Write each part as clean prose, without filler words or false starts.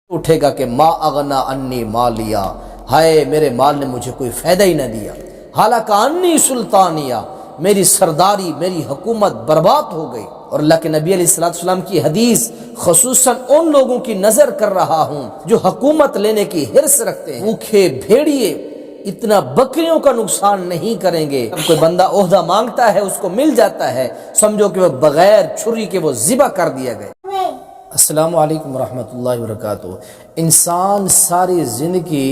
اٹھے گا کہ ما اغنا انی مالیا، ہائے میرے مال نے مجھے کوئی فائدہ ہی نہ دیا، حالانکہ انی سلطانیہ، میری سرداری میری حکومت برباد ہو گئی۔ اور اللہ کے نبی علیہ السلام کی حدیث، خصوصاً ان لوگوں کی نظر کر رہا ہوں جو حکومت لینے کی حرص رکھتے ہیں، بھوکے بھیڑیے اتنا بکریوں کا نقصان نہیں کریں گے۔ جب کوئی بندہ عہدہ مانگتا ہے اس کو مل جاتا ہے، سمجھو کہ وہ بغیر چھری کے وہ ذبح کر دیا گیا۔ السلام علیکم ورحمۃ اللہ وبرکاتہ۔ انسان ساری زندگی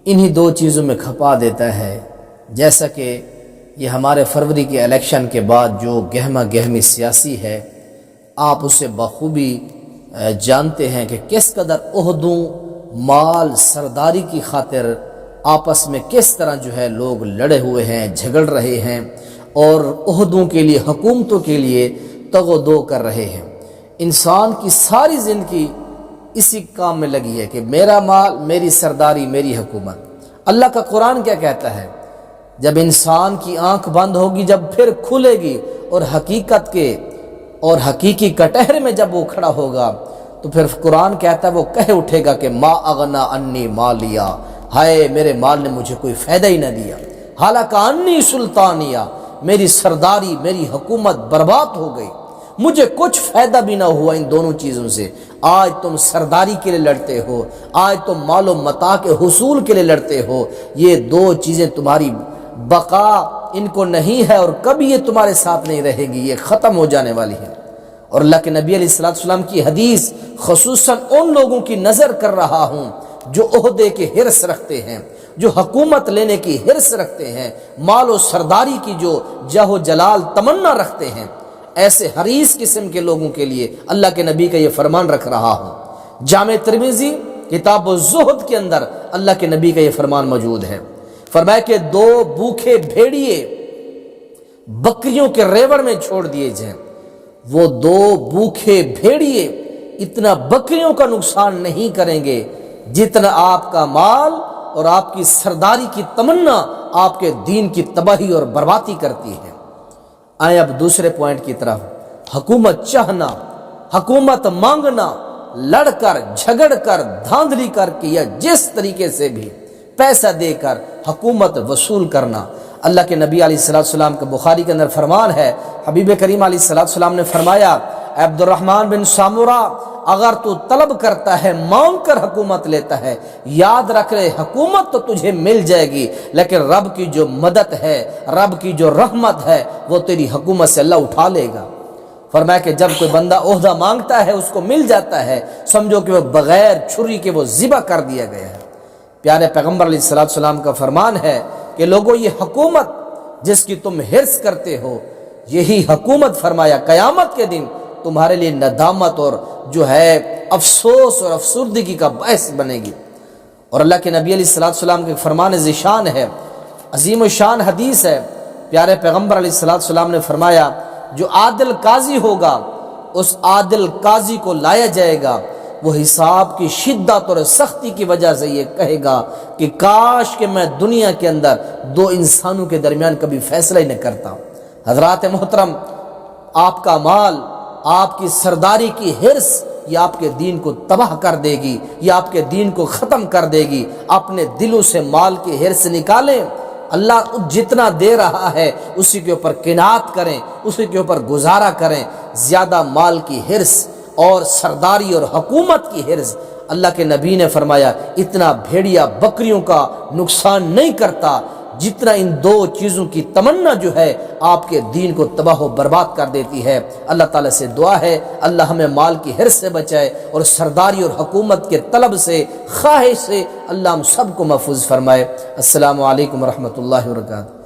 انہی دو چیزوں میں کھپا دیتا ہے، جیسا کہ یہ ہمارے فروری کے الیکشن کے بعد جو گہما گہمی سیاسی ہے، آپ اسے بخوبی جانتے ہیں کہ کس قدر عہدوں، مال، سرداری کی خاطر آپس میں کس طرح جو ہے لوگ لڑے ہوئے ہیں، جھگڑ رہے ہیں اور عہدوں کے لیے، حکومتوں کے لیے تگ و دو کر رہے ہیں۔ انسان کی ساری زندگی اسی کام میں لگی ہے کہ میرا مال، میری سرداری، میری حکومت۔ اللہ کا قرآن کیا کہتا ہے؟ جب انسان کی آنکھ بند ہوگی، جب پھر کھلے گی اور حقیقت کے اور حقیقی کٹہرے میں جب وہ کھڑا ہوگا تو پھر قرآن کہتا ہے، وہ کہہ اٹھے گا کہ ما اغنا انی مالیا، ہائے میرے مال نے مجھے کوئی فائدہ ہی نہ دیا، حالانکہ انی سلطانیہ، میری سرداری میری حکومت برباد ہو گئی، مجھے کچھ فائدہ بھی نہ ہوا ان دونوں چیزوں سے۔ آج تم سرداری کے لیے لڑتے ہو، آج تم مال و متاع کے حصول کے لیے لڑتے ہو، یہ دو چیزیں تمہاری بقا ان کو نہیں ہے اور کبھی یہ تمہارے ساتھ نہیں رہے گی، یہ ختم ہو جانے والی ہے۔ اور اللہ کے نبی علیہ السلام کی حدیث، خصوصاً ان لوگوں کی نظر کر رہا ہوں جو عہدے کے حرص رکھتے ہیں، جو حکومت لینے کی حرص رکھتے ہیں، مال و سرداری کی جو جاہ و جلال تمنا رکھتے ہیں، ایسے حریص قسم کے لوگوں کے لیے اللہ کے نبی کا یہ فرمان رکھ رہا ہوں۔ جامع ترمذی کتاب الزہد کے اندر اللہ کے نبی کا یہ فرمان موجود ہے۔ فرمایا کہ دو بھوکے بھیڑیے بکریوں کے ریوڑ میں چھوڑ دیے جائیں، وہ دو بھوکے بھیڑیے اتنا بکریوں کا نقصان نہیں کریں گے جتنا آپ کا مال اور آپ کی سرداری کی تمنا آپ کے دین کی تباہی اور بربادی کرتی ہے۔ آئیں اب دوسرے پوائنٹ کی طرف۔ حکومت چاہنا، حکومت مانگنا، لڑ کر، جھگڑ کر، دھاندلی کر کے یا جس طریقے سے بھی پیسہ دے کر حکومت وصول کرنا۔ اللہ کے نبی علیہ السلام کے بخاری کے اندر فرمان ہے، حبیب کریم علیہ السلام نے فرمایا، عبد الرحمن بن سامورہ، اگر تو طلب کرتا ہے، مانگ کر حکومت لیتا ہے، یاد رکھ لے حکومت تو تجھے مل جائے گی، لیکن رب کی جو مدد ہے، رب کی جو رحمت ہے، وہ تیری حکومت سے اللہ اٹھا لے گا۔ فرمایا کہ جب کوئی بندہ عہدہ مانگتا ہے اس کو مل جاتا ہے، سمجھو کہ وہ بغیر چھری کے وہ ذبح کر دیا گیا ہے۔ پیارے پیغمبر علیہ السلام کا فرمان ہے کہ لوگوں، یہ حکومت جس کی تم حرص کرتے ہو، یہی حکومت فرمایا قیامت کے دن تمہارے لیے ندامت اور جو ہے افسوس اور افسردگی کا باعث بنے گی۔ اور اللہ کے نبی علیہ السلام کے فرمان ذیشان ہے، عظیم الشان حدیث ہے، پیارے پیغمبر علیہ السلام نے فرمایا، جو عادل قاضی ہوگا اس عادل قاضی کو لایا جائے گا، وہ حساب کی شدت اور سختی کی وجہ سے یہ کہے گا کہ کاش کہ میں دنیا کے اندر دو انسانوں کے درمیان کبھی فیصلہ ہی نہ کرتا۔ حضرات محترم، آپ کا مال، آپ کی سرداری کی حرص یہ آپ کے دین کو تباہ کر دے گی، یہ آپ کے دین کو ختم کر دے گی۔ اپنے دلوں سے مال کی حرص نکالیں، اللہ جتنا دے رہا ہے اسی کے اوپر قناعت کریں، اسی کے اوپر گزارا کریں۔ زیادہ مال کی حرص اور سرداری اور حکومت کی حرص، اللہ کے نبی نے فرمایا، اتنا بھیڑیا بکریوں کا نقصان نہیں کرتا جتنا ان دو چیزوں کی تمنا جو ہے آپ کے دین کو تباہ و برباد کر دیتی ہے۔ اللہ تعالیٰ سے دعا ہے اللہ ہمیں مال کی حرص سے بچائے اور سرداری اور حکومت کے طلب سے، خواہش سے اللہ ہم سب کو محفوظ فرمائے۔ السلام علیکم ورحمۃ اللہ وبرکاتہ۔